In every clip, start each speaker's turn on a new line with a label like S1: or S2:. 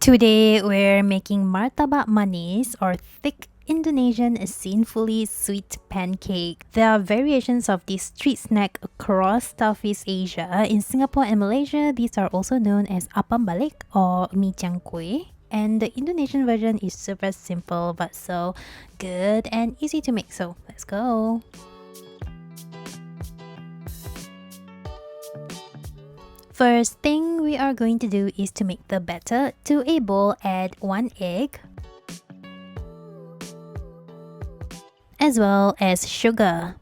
S1: Today we're making Martabak Manis or thick Indonesian sinfully sweet pancake. There are variations of this street snack across Southeast Asia. In Singapore and Malaysia, these are also known as Appam Balik or Mi Jiang Kueh. And the Indonesian version is super simple but so good and easy to make. So let's go. First thing we are going to do is to make the batter. To a bowl, add 1 egg as well as sugar.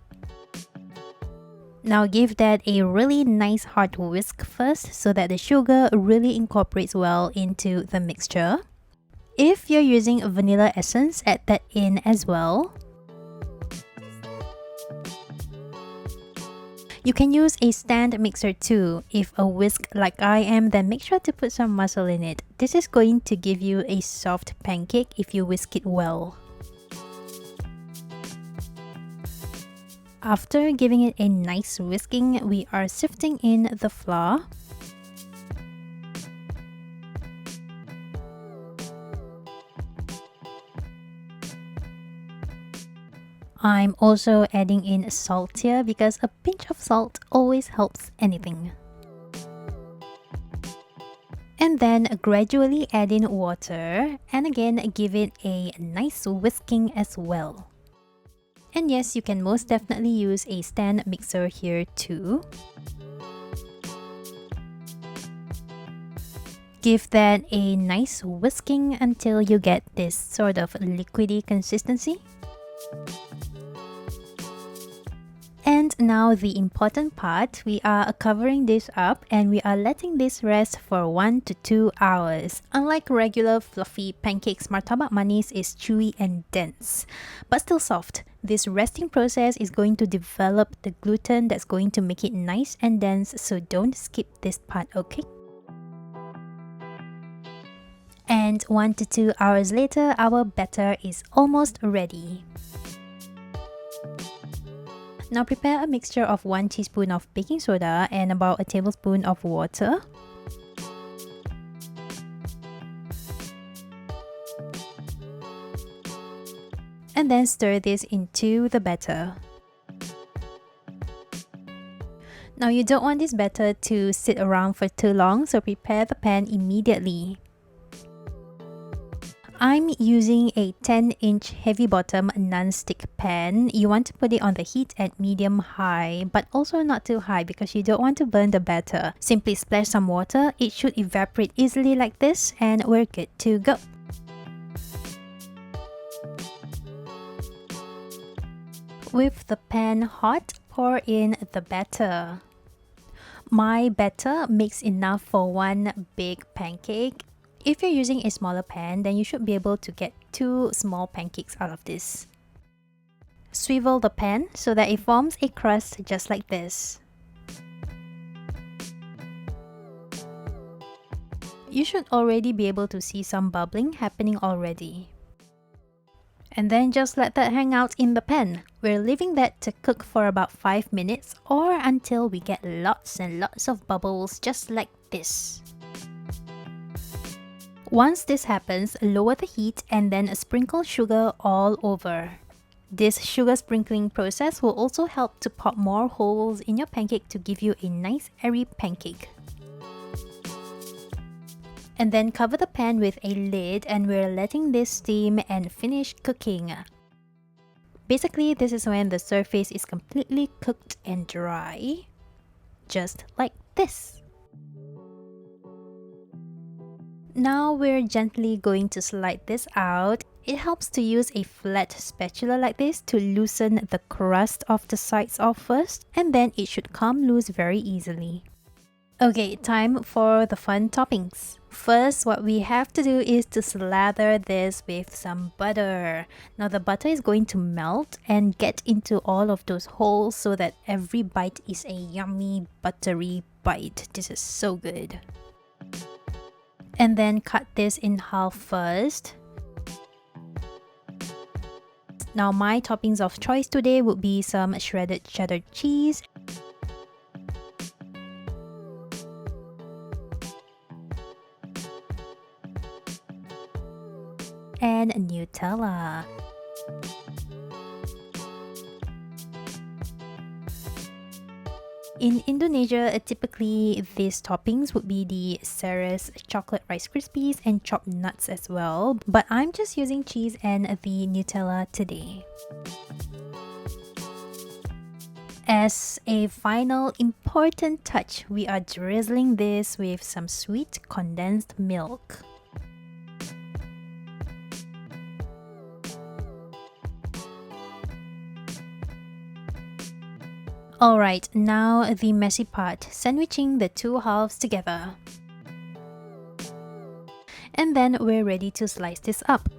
S1: Now give that a really nice hard whisk first so that the sugar really incorporates well into the mixture. If you're using vanilla essence, add that in as well. You can use a stand mixer too. If a whisk like I am, then make sure to put some muscle in it. This is going to give you a soft pancake if you whisk it well. After giving it a nice whisking, we are sifting in the flour. I'm also adding in salt here because a pinch of salt always helps anything. And then gradually add in water and again give it a nice whisking as well. And yes, you can most definitely use a stand mixer here too. Give that a nice whisking until you get this sort of liquidy consistency. And now the important part, we are covering this up and we are letting this rest for 1 to 2 hours. Unlike regular fluffy pancakes, Martabak Manis is chewy and dense, but still soft. This resting process is going to develop the gluten that's going to make it nice and dense, so don't skip this part, okay? And 1 to 2 hours later, our batter is almost ready. Now prepare a mixture of 1 teaspoon of baking soda and about a tablespoon of water. And then stir this into the batter. Now you don't want this batter to sit around for too long, so prepare the pan immediately. I'm using a 10-inch heavy bottom non-stick pan. You want to put it on the heat at medium-high, but also not too high because you don't want to burn the batter. Simply splash some water, it should evaporate easily like this, and we're good to go. With the pan hot, pour in the batter. My batter makes enough for 1 big pancake. If you're using a smaller pan, then you should be able to get 2 small pancakes out of this. Swivel the pan so that it forms a crust just like this. You should already be able to see some bubbling happening already. And then just let that hang out in the pan. We're leaving that to cook for about 5 minutes or until we get lots and lots of bubbles just like this. Once this happens, lower the heat and then sprinkle sugar all over. This sugar sprinkling process will also help to pop more holes in your pancake to give you a nice airy pancake. And then cover the pan with a lid and we're letting this steam and finish cooking. Basically, this is when the surface is completely cooked and dry. Just like this. Now we're gently going to slide this out. It helps to use a flat spatula like this to loosen the crust of the sides off first, and then it should come loose very easily. Okay, time for the fun toppings. First, what we have to do is to slather this with some butter. Now the butter is going to melt and get into all of those holes so that every bite is a yummy buttery bite. This is so good. And then cut this in half first. Now my toppings of choice today would be some shredded cheddar cheese, and Nutella. In Indonesia, typically these toppings would be the Ceres chocolate Rice Krispies and chopped nuts as well, but I'm just using cheese and the Nutella today. As a final important touch, we are drizzling this with some sweet condensed milk. Alright, now the messy part, sandwiching the two halves together. And then we're ready to slice this up.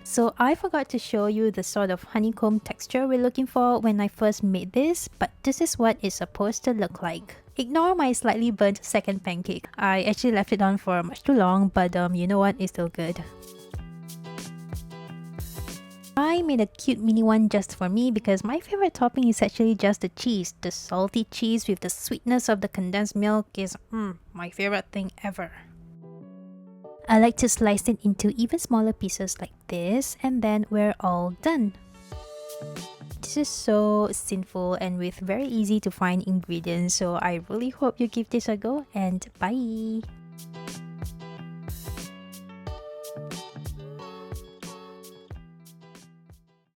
S1: So I forgot to show you the sort of honeycomb texture we're looking for when I first made this, but this is what it's supposed to look like. Ignore my slightly burnt second pancake. I actually left it on for much too long, but you know what, it's still good. I made a cute mini one just for me because my favorite topping is actually just the cheese. The salty cheese with the sweetness of the condensed milk is my favorite thing ever. I like to slice it into even smaller pieces like this, and then we're all done. This is so sinful and with very easy to find ingredients, so I really hope you give this a go, and bye!